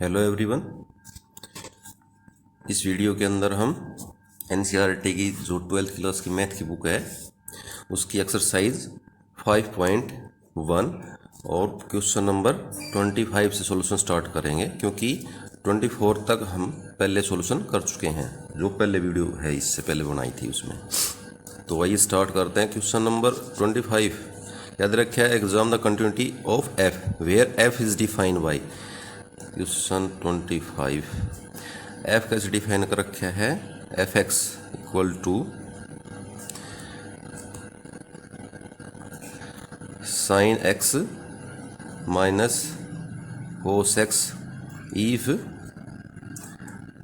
Hello everyone. इस video के अंदर हम एनसीईआरटी की जो 12th क्लास की मैथ की बुक है उसकी एक्सरसाइज 5.1 और क्वेश्चन नंबर 25 से सॉल्यूशन स्टार्ट करेंगे, क्योंकि 24 तक हम पहले सॉल्यूशन कर चुके हैं। जो पहले वीडियो है इससे पहले बनाई थी उसमें। तो आइए स्टार्ट करते हैं। क्वेश्चन नंबर 25 याद रखा है, exam the continuity of f where f is defined by. Question 25 f कैसे डिफाइन कर रखा है, f x equal to sine x minus cos x if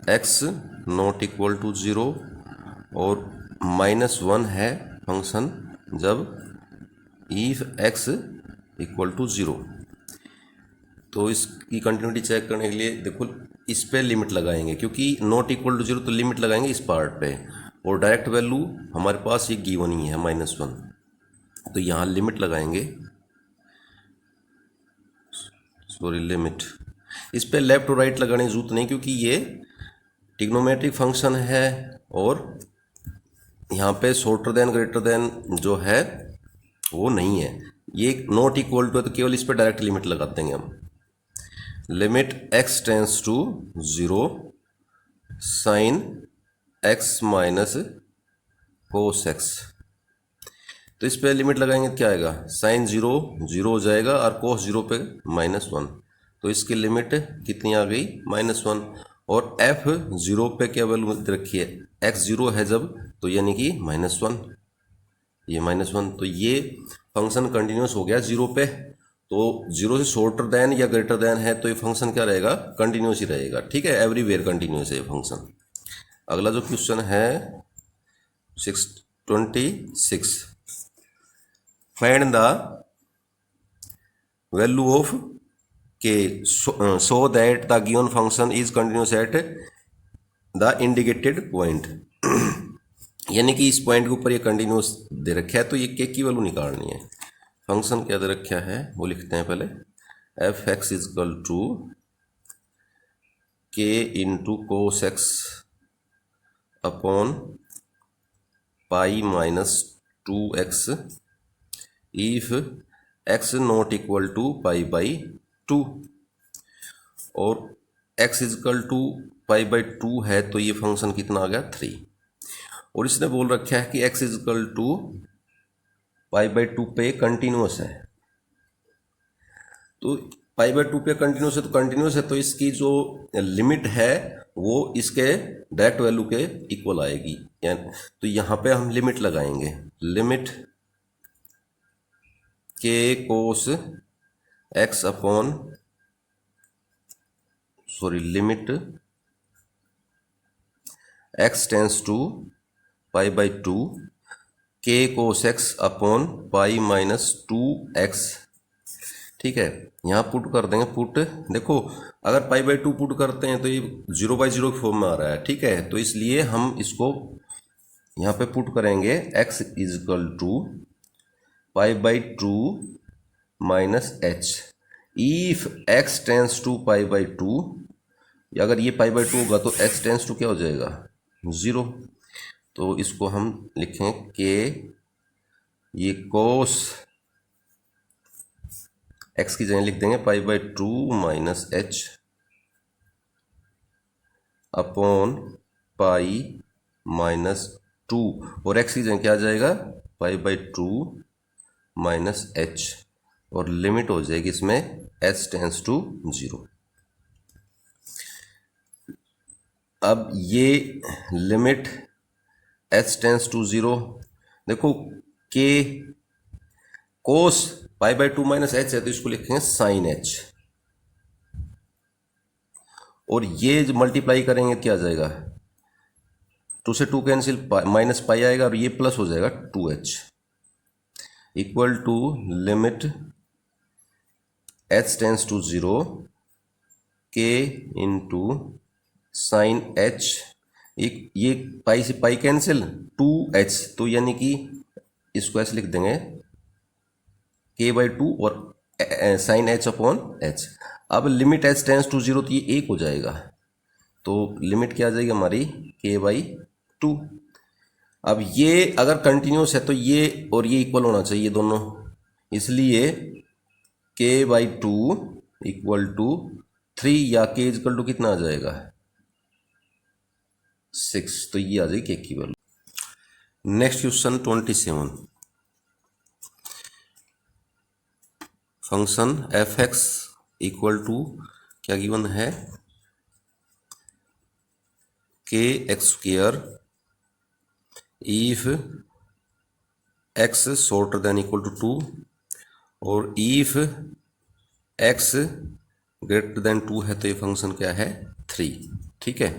x not equal to 0 और -1 है फंक्शन जब इफ एक्स इक्वल टू 0। तो इसकी continuity check करने के लिए देखो इस पे लिमिट लगाएंगे, क्योंकि नॉट इक्वल टू 0 तो लिमिट लगाएंगे इस पार्ट पे, और डायरेक्ट वैल्यू हमारे पास ये गिवन ही है -1, तो यहाँ लिमिट लगाएंगे। सॉरी लिमिट, इस पे लेफ्ट और राइट लगाने की जरूरत नहीं, क्योंकि ये ट्रिग्नोमेट्रिक फंक्शन है और यहाँ पे शॉर्टर देन ग्रेटर देन जो है वो नहीं है। ये नॉट इक्वल टू है तो केवल इस पर डायरेक्ट लिमिट लगा देंगे हम। Limit x tends to 0 sine x minus cos x. तो इस पे लिमिट लगाएंगे तो क्या आएगा, साइन 0 0 हो जाएगा और कोस 0 पे -1, तो इसकी लिमिट कितनी आ गई -1। और f 0 पे क्या वैल्यू रखी है, x 0 है जब, तो यानी कि -1, ये -1, तो ये फंक्शन कंटिन्यूस हो गया 0 पे। तो 0 से शॉर्टर देन या ग्रेटर देन है तो ये फंक्शन क्या रहेगा, कंटिन्यूस ही रहेगा। ठीक है, एवरीवेयर कंटिन्यूस है ये फंक्शन। अगला जो क्वेश्चन है 26, फाइंड द वैल्यू ऑफ के सो that the given function is continuous at the indicated point. यानी कि इस पॉइंट के ऊपर ये कंटिन्यूस दे रखा है, तो ये के की वैल्यू निकालनी है। फंक्शन क्या दे रखा है वो लिखते हैं पहले, f x equal to k into cos x upon pi -2x if x not equal to पाई/2, और x इजकल टू पाई/2 है तो ये फंक्शन कितना आ गया 3। और इसने बोल रखा है कि x इजकल टू पाई/2 पे कंटिन्यूस है, तो पाई/2 पे कंटिन्यूस है तो कंटिन्यूस है, तो इसकी जो लिमिट है वो इसके डायरेक्ट वैल्यू के इक्वल आएगी। यानी तो यहाँ पे हम लिमिट लगाएंगे, limit k cos x upon limit x tends to पाई/2 के कोस एक्स अपॉन पाई-2x। ठीक है, यहाँ पुट कर देंगे, पुट देखो अगर पाई/2 पुट करते हैं तो ये 0/0 की फॉर्म में आ रहा है। ठीक है, तो इसलिए हम इसको यहाँ पे पुट करेंगे x इजकल टू पाई/2 -h if x tends to पाई/2। अगर ये पाई/2 होगा तो x टेंस टू क्या हो जाएगा 0, तो इसको हम लिखें के ये कोस x की जगह लिख देंगे पाई/2 -h अपॉन पाई-2, और x की जगह क्या आ जाएगा पाई/2 -h, और लिमिट हो जाएगी इसमें h टेंस टू 0। अब ये लिमिट h टेंस टू 0, देखो के कोस पाई/2 -h है तो इसको लिखेंगे साइन h, और ये जो मल्टीप्लाई करेंगे क्या आ जाएगा, 2 से 2 कैंसिल, माइनस पाई आएगा और ये प्लस हो जाएगा 2h equal to limit h tends to 0 के इंटू साइन h, ये पाई से पाई कैंसिल 2h, तो यानी कि इसको ऐसे लिख देंगे k/2 और साइन h अपॉन h। अब लिमिट एच टेंस टू 0 तो ये 1 हो जाएगा, तो लिमिट क्या आ जाएगी हमारी k/2। अब ये अगर कंटिन्यूस है तो ये और ये इक्वल होना चाहिए दोनों, इसलिए k/2 इक्वल टू 3 या k इक्वल टू कितना आ जाएगा 6, तो ये आ जाएगी k की value. Next question 27, function f(x) equal to क्या गिवन है kx² if x shorter than equal to 2 और इफ x ग्रेटर देन 2 है तो ये फंक्शन क्या है 3। ठीक है,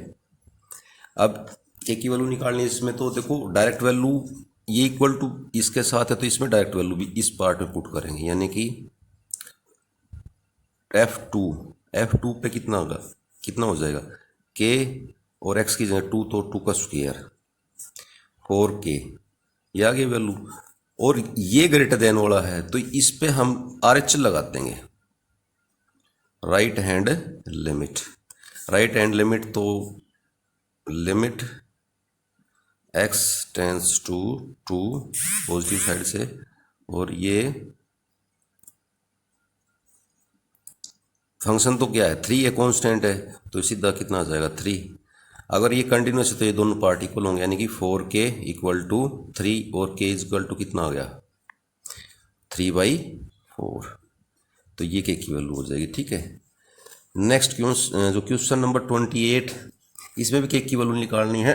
अब k की वैल्यू निकालनी है इसमें, तो देखो डायरेक्ट वैल्यू ये इक्वल टू इसके साथ है तो इसमें डायरेक्ट वैल्यू भी इस पार्ट में पुट करेंगे, यानी कि f2 पे कितना होगा, कितना हो जाएगा k और x की जगह 2 तो 2 का स्क्वायर 4k, ये आ गई वैल्यू। और ये ग्रेटर देन वाला है तो इस पे हम RHL लगा देंगे, राइट हैंड लिमिट, तो limit x tends to 2 positive side से, और ये फंक्शन तो क्या है 3 है, कांस्टेंट है, तो सीधा कितना आ जाएगा 3। अगर ये कंटिन्यूस है तो ये दोनों पार्ट इक्वल होंगे, यानी कि 4k इक्वल टू 3 और k इक्वल टू कितना आ गया 3/4, तो ये k की वैल्यू हो जाएगी। ठीक है, नेक्स्ट जो क्वेश्चन नंबर 28, इसमें भी k की वैल्यू निकालनी है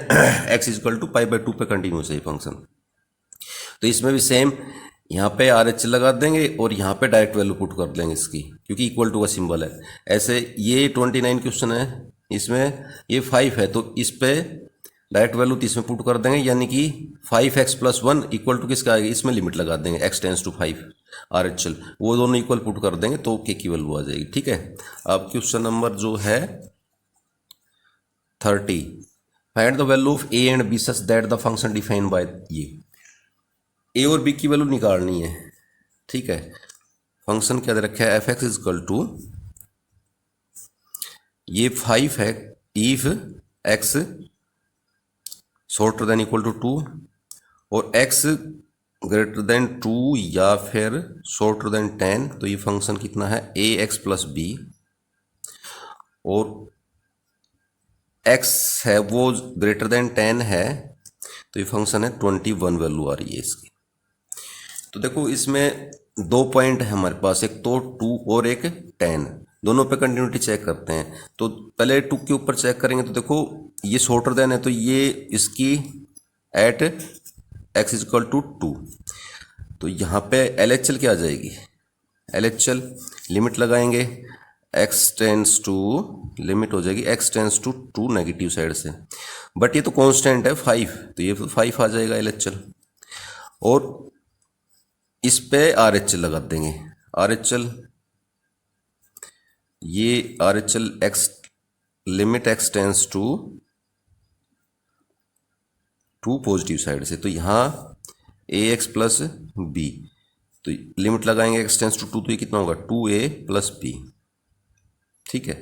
x इक्वल टू π/2 पे कंटिन्यूस है ये फंक्शन, तो इसमें भी सेम यहाँ पे RHL लगा देंगे और यहाँ पे डायरेक्ट वैल्यू पुट कर देंगे इसकी, क्योंकि इक्वल टू का सिंबल है। ऐसे ये 29 क्वेश्चन है, इसमें ये 5 है तो इस पे डायरेक्ट वैल्यू तो इसमें पुट कर देंगे, यानी कि 5x + 1 इक्वल टू किसका आएगा, इसमें लिमिट लगा देंगे x टेंस टू 5 RHL, वो दोनों इक्वल पुट कर देंगे तो k की वैल्यू आ जाएगी। ठीक है, अब क्वेश्चन नंबर जो है 30, find the value of a and b such that the function defined by ये a और b की वैल्यू निकालनी है। ठीक है, फंक्शन क्या दे रखा है f(x) इक्वल टू ये 5 है if x shorter than equal to 2 और x ग्रेटर देन 2 या फिर शॉर्टर देन 10, तो ये फंक्शन कितना है ax + b, और x है वो ग्रेटर देन 10 है तो ये फंक्शन है 21 वैल्यू आ रही है इसकी। तो देखो इसमें 2 पॉइंट है हमारे पास, एक तो 2 और एक 10, दोनों पे कंटिन्यूटी चेक करते हैं। तो पहले 2 के ऊपर चेक करेंगे, तो देखो ये शॉर्टर देन है तो ये इसकी एट x इक्वल टू 2, तो यहाँ पे LHL क्या आ जाएगी, LHL लिमिट लगाएंगे x टेंस टू, लिमिट हो जाएगी x tends to 2 negative side से, बट ये तो कांस्टेंट है 5, तो ये 5 आ जाएगा LHL, और इस पे RHL लगा देंगे, RHL ये RHL x limit x tends to 2 positive side से, तो यहाँ ax + b, तो लिमिट लगाएंगे x टेंस टू 2 तो ये कितना होगा 2a + b। ठीक है,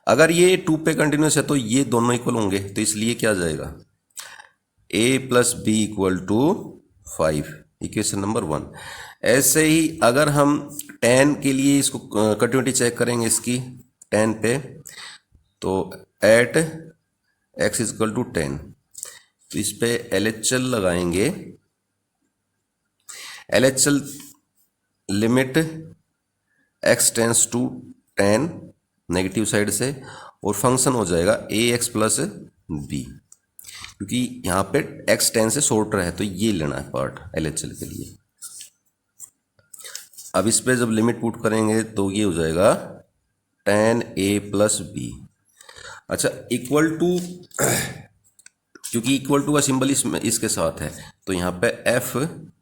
अगर ये 2 पे कंटिन्यूस है तो ये दोनों इक्वल होंगे, तो इसलिए क्या आ जाएगा a + b equal to 5, equation number 1। ऐसे ही अगर हम 10 के लिए इसको कंटिन्यूटी चेक करेंगे इसकी 10 पे, तो एट x इक्वल टू 10, तो इस पे LHL लगाएंगे, LHL limit x tends to 10 negative side से, और फंक्शन हो जाएगा ax + b, क्योंकि यहाँ पे x 10 से शॉर्टर है तो ये लेना है पार्ट LHL के लिए। अब इस पे जब लिमिट पुट करेंगे तो ये हो जाएगा 10a + b। अच्छा, इक्वल टू, क्योंकि इक्वल टू का सिंबल इसमें इसके साथ है तो यहाँ पे f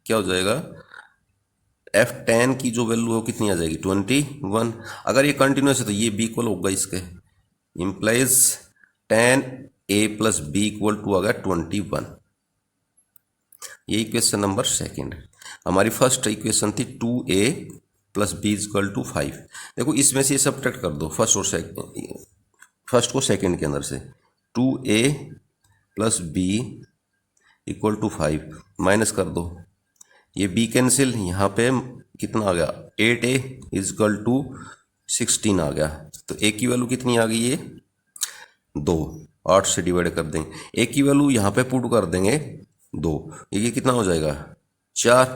क्या हो जाएगा, f10 की जो वैल्यू हो कितनी आ जाएगी 21। अगर ये कंटिन्यूस है तो ये b इक्वल होगा इसके, implies 10a + b equal to आ गया 21। ये इक्वेशन नंबर 2। हमारी फर्स्ट इक्वेशन थी 2a plus B is equal to 5। देखो इसमें से ये सब्ट्रैक्ट कर दो फर्स्ट और सेकंड, फर्स्ट को सेकंड के अंदर से, 2a plus b equal to 5 minus कर दो, ये b कैंसिल, यहाँ पे कितना आ गया 8a इजकल टू 16 आ गया। तो a की वैल्यू कितनी आ गई, ये 2, 8 से डिवाइड कर देंगे, a की वैल्यू यहाँ पे पुट कर देंगे 2, ये कितना हो जाएगा 4,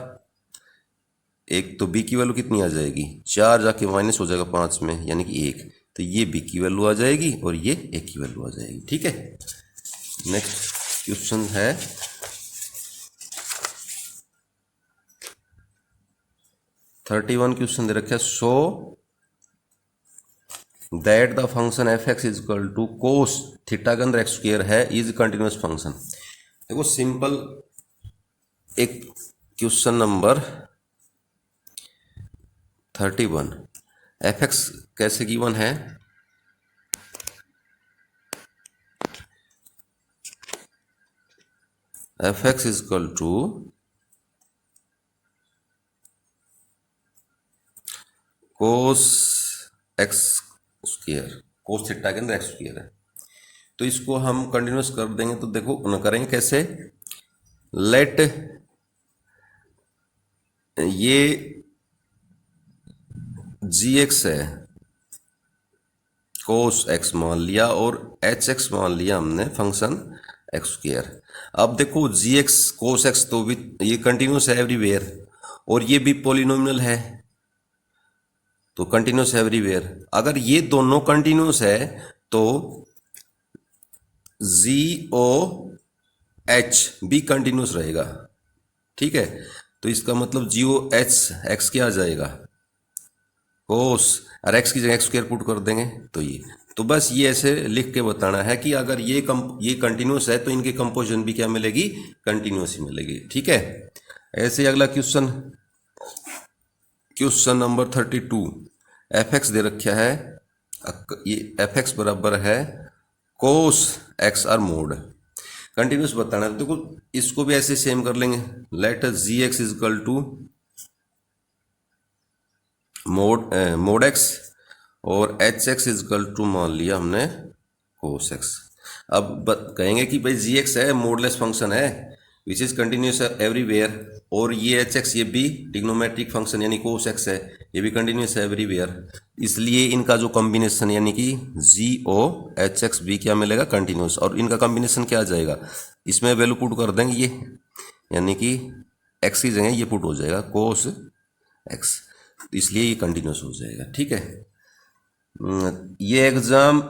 एक तो b की वैल्यू कितनी आ जाएगी 4 जाके माइनस हो जाएगा 5 में यानी कि 1, तो ये b की वैल्यू आ जाएगी और ये a की वैल्यू आ जाएगी। ठीक है, नेक्स्ट क्वेश्चन है 31 क्वेश्चन दे रखा है, so that the function f x is equal to cos theta के अंदर एक्स स्क्वायर है इज कंटिन्यूस फंक्शन। देखो सिंपल एक क्वेश्चन नंबर 31, एफ एक्स कैसे गिवन है, f x is equal to cos x square, cos theta के अंदर x square है, तो इसको हम कंटिन्यूस कर देंगे। तो देखो न करेंगे कैसे, लेट ये जी एक्स है, कोस एक्स मान लिया और एच एक्स मान लिया हमने फंक्शन एक्स स्क्वायर। अब देखो जी एक्स कोस एक्स तो भी ये कंटिन्यूस है एवरीवेयर और ये भी पॉलिनोमियल है तो कंटिन्यूस है एवरीवेयर। अगर ये दोनों कंटिन्यूस है तो जी ओ एच भी कंटिन्यूस रहेगा। ठीक है, तो इसका मतलब जी ओ एच एक्स क्या आ जाएगा कोस, और एक्स की जगह एक्स स्क्वायर पुट कर देंगे तो ये, तो बस ये ऐसे लिख के बताना है कि अगर ये कंटिन्यूस है तो इनके कंपोजिशन भी क्या मिलेगी, कंटिन्यूस ही मिलेगी। ठीक है, ऐसे अगला question, question number 32, f x दे रखा है, ये एफ एक्स बराबर है कोस एक्स आर मोड, कंटिन्यूस बताना है। तो देखो इसको भी ऐसे सेम कर लेंगे, let g x is equal to mod x और h x is equal to मान लिया हमने कोस एक्स। अब कहेंगे कि भाई जी एक्स है मोडलेस फंक्शन है विच इज कंटिन्यूस एवरीवेयर, और ये एच एक्स ये भी ट्रिग्नोमेट्रिक फंक्शन यानी कोस एक्स है ये भी कंटिन्यूस है एवरीवेयर, इसलिए इनका जो कॉम्बिनेशन यानी कि जी ओ एच एक्स बी क्या मिलेगा कंटिन्यूस, और इनका कॉम्बिनेशन क्या आ जाएगा, इसमें वैल्यू पुट कर देंगे ये, यानी कि एक्स की जगह ये पुट हो जाएगा कोस एक्स, इसलिए ये कंटिन्यूस हो जाएगा। ठीक है, ये एग्जाम,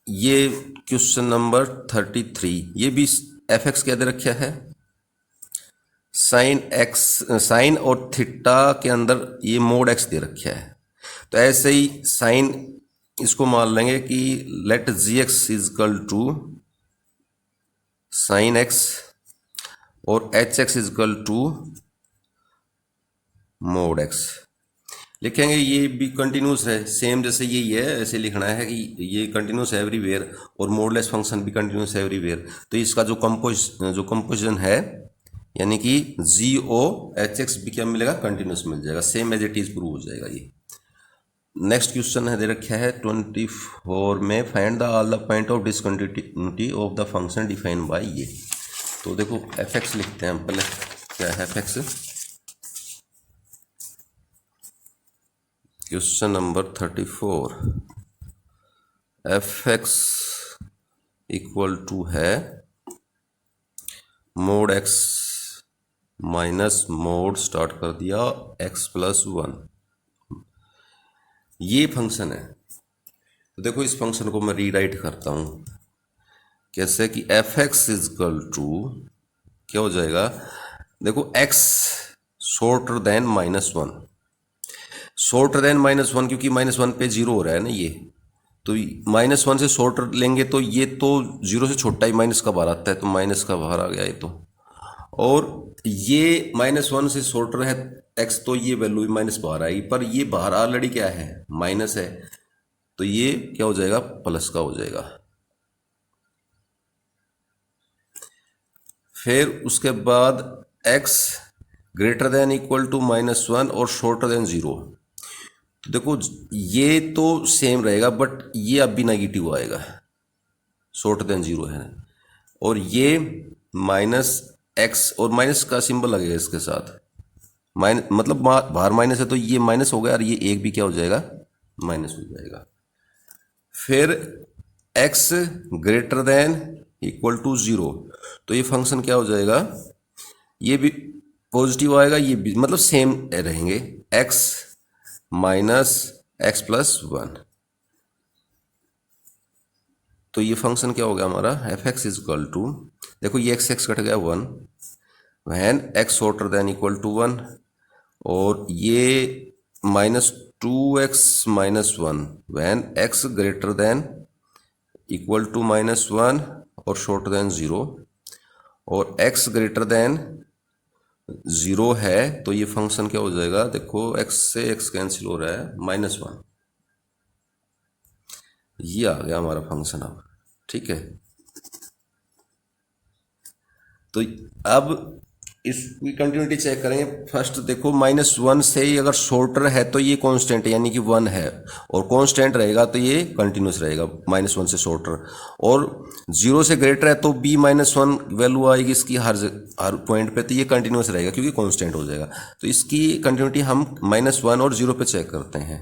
ये क्वेश्चन नंबर 33, ये भी एफ एक्स क्या दे रखा है, साइन एक्स, साइन और थीटा के अंदर ये मोड एक्स दे रखा है, तो ऐसे ही साइन इसको मान लेंगे कि let g x is equal to sine x और h x is equal to mod x, लिखेंगे ये भी कंटिन्यूस है सेम जैसे यही है, ऐसे लिखना है कि ये कंटिन्यूस है एवरीवेयर और मोडलेस फंक्शन भी कंटिन्यूस है एवरीवेयर, तो इसका जो कंपोजिशन है यानी कि जी ओ एच एक्स भी क्या मिलेगा कंटिन्यूस मिल जाएगा, same as it is prove हो जाएगा ये। नेक्स्ट क्वेश्चन है दे रखा है 24 में, find the all the point of discontinuity of the function defined by ये। तो देखो एफ एक्स लिखते हैं हम पहले, क्या है f x, question number 34, f x equal to है mod x minus mod start कर दिया एक्स प्लस 1, ये फंक्शन है। तो देखो इस फंक्शन को मैं रीराइट करता हूँ कैसे कि एफ एक्स इजकल टू क्या हो जाएगा, देखो x shorter then -1, shorter than -1 क्योंकि -1 पे जीरो हो रहा है ना ये, तो -1 से शॉर्टर लेंगे तो ये तो जीरो से छोटा ही माइनस का बाहर आता है, तो माइनस का बाहर आ गया ये तो, और ये -1 से शॉर्टर है एक्स तो ये वैल्यू भी माइनस बाहर आएगी, पर ये बाहर ऑलरेडी क्या है माइनस है, तो ये क्या हो जाएगा प्लस का हो जाएगा। फिर उसके बाद x greater than equal to -1 और शॉर्टर देन 0, तो देखो ये तो सेम रहेगा बट ये अब भी नेगेटिव आएगा, शॉर्टर देन जीरो है, और ये माइनस एक्स और माइनस का सिंबल लगेगा इसके साथ, माइनस मतलब बाहर माइनस है तो ये माइनस हो गया और ये एक भी क्या हो जाएगा, माइनस हो जाएगा। फिर x greater than equal to zero, तो ये फंक्शन क्या हो जाएगा, ये भी पॉजिटिव आएगा, ये भी मतलब सेम रहेंगे, x minus x plus one, तो ये फंक्शन क्या हो गया हमारा, f x is equal to, देखो ये एक्स एक्स कट गया one, when x shorter than equal to one, और ये minus two x minus one, when x greater than equal to minus one और शॉर्टर देन ज़ीरो, और x greater than zero है तो ये function क्या हो जाएगा, देखो x से x कैंसिल हो रहा है, माइनस वन, ये आ गया हमारा फंक्शन अब, ठीक है। तो अब इसकी कंटिन्यूटी चेक करेंगे। फर्स्ट देखो माइनस वन से ही अगर शॉर्टर है तो ये कांस्टेंट है यानी कि वन है, और कांस्टेंट रहेगा तो ये कंटिन्यूस रहेगा माइनस वन से शॉर्टर, और जीरो से ग्रेटर है तो बी माइनस वन वैल्यू आएगी इसकी हर पॉइंट पे, तो ये कंटिन्यूस रहेगा क्योंकि कांस्टेंट हो जाएगा। तो इसकी कंटिन्यूटी हम माइनस वन और जीरो पे चेक करते हैं।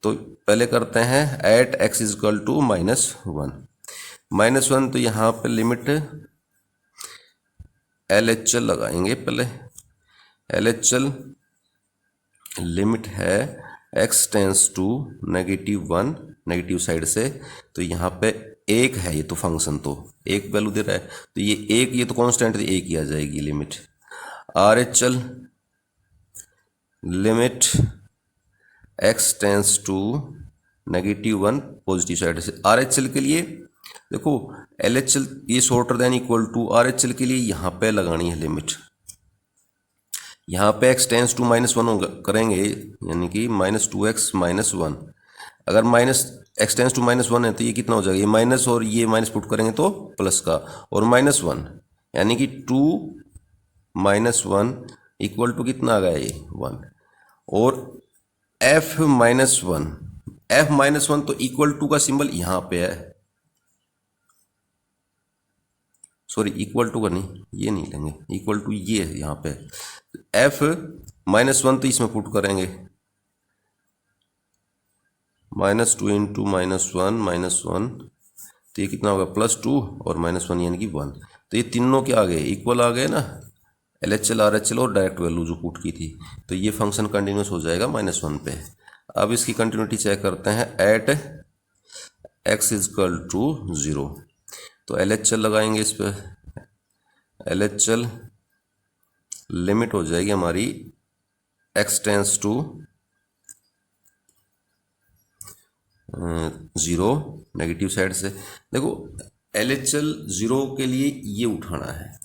तो पहले करते हैं at x is equal to minus one, तो यहाँ पे लिमिट LHL लगाएंगे। पहले LHL लिमिट है x tends to negative one, negative side से, तो यहाँ पे एक है, ये तो फंक्शन तो एक वैल्यू दे रहा है, तो ये एक, ये तो कांस्टेंट तो एक ही आ जाएगी limit. RHL limit x tends to negative one positive side से। RHL के लिए देखो LHL ये shorter than equal to, RHL के लिए यहाँ पे लगानी है लिमिट, यहाँ पे x tends to minus one करेंगे यानी कि minus two x minus one, अगर minus x tends to minus one है तो ये कितना हो जाएगा, ये माइनस और ये माइनस पुट करेंगे तो प्लस का, और माइनस वन यानी कि two minus one equal to कितना आ गया, ये वन, और f माइनस वन तो इक्वल टू का सिंबल यहाँ पे है, सॉरी इक्वल टू का नहीं, ये नहीं लेंगे, इक्वल टू ये है यहाँ पे, f माइनस वन तो इसमें पुट करेंगे, minus two into minus one, तो ये कितना होगा प्लस टू और माइनस वन यानी कि वन, तो ये तीनों क्या आ गए, इक्वल आ गए ना, LHL RHL और डायरेक्ट वैल्यू जो पुट की थी, तो ये फंक्शन कंटिन्यूस हो जाएगा माइनस वन पे। अब इसकी कंटिन्यूटी चेक करते हैं at x is equal to zero, तो LHL लगाएंगे इस पर, LHL लिमिट हो जाएगी हमारी x tends to zero negative side से। देखो LHL ज़ीरो के लिए ये उठाना है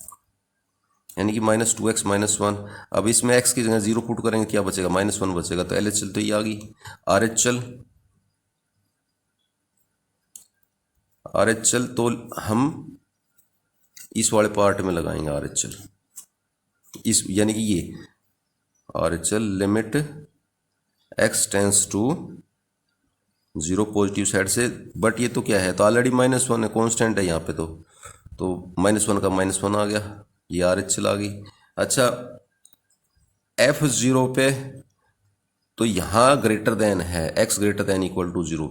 यानी कि minus two x minus one, अब इसमें x की जगह ज़ीरो पुट करेंगे क्या बचेगा, माइनस वन बचेगा, तो LHL तो ये आ गई। RHL तो हम इस वाले पार्ट में लगाएंगे RHL, इस यानी कि ये RHL limit x tends to zero positive side से, बट ये तो क्या है, तो ऑलरेडी माइनस वन है, कॉन्स्टेंट है यहाँ पे, तो माइनस वन का माइनस वन आ गया, ये RHL आ गई। अच्छा f ज़ीरो पे तो यहाँ ग्रेटर देन है, x greater than equal to zero,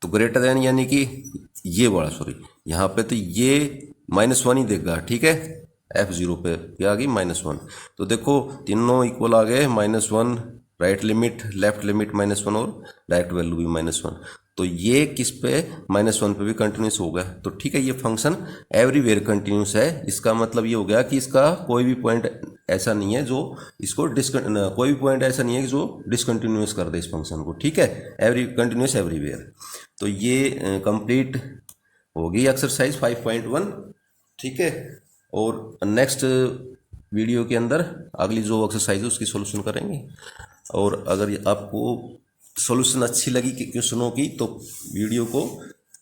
तो ग्रेटर देन यानी कि ये वाला, सॉरी यहाँ पे तो ये माइनस वन ही देगा, ठीक है, f ज़ीरो पे क्या आ गई माइनस वन, तो देखो तीनों इक्वल आ गए, minus one right limit left limit minus one और डायरेक्ट वैल्यू भी माइनस वन, तो ये किस पे माइनस वन पे भी कंटिन्यूस हो गया, तो ठीक है, ये फंक्शन एवरीवेयर कंटिन्यूस है। इसका मतलब ये हो गया कि इसका कोई भी पॉइंट ऐसा नहीं है जो इसको कोई भी पॉइंट ऐसा नहीं है कि जो डिसकंटिन्यूस कर दे इस फंक्शन को, ठीक है, कंटिन्यूस एवरीवेयर। तो ये कंप्लीट होगी एक्सरसाइज 5.1, ठीक है, और नेक्स्ट वीडियो के अंदर अगली जो एक्सरसाइज है उसकी सॉल्यूशन करेंगे। और अगर आपको सॉल्यूशन अच्छी लगी कि क्वेश्चनों की तो वीडियो को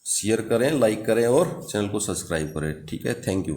शेयर करें, लाइक करें और चैनल को सब्सक्राइब करें, ठीक है, थैंक यू।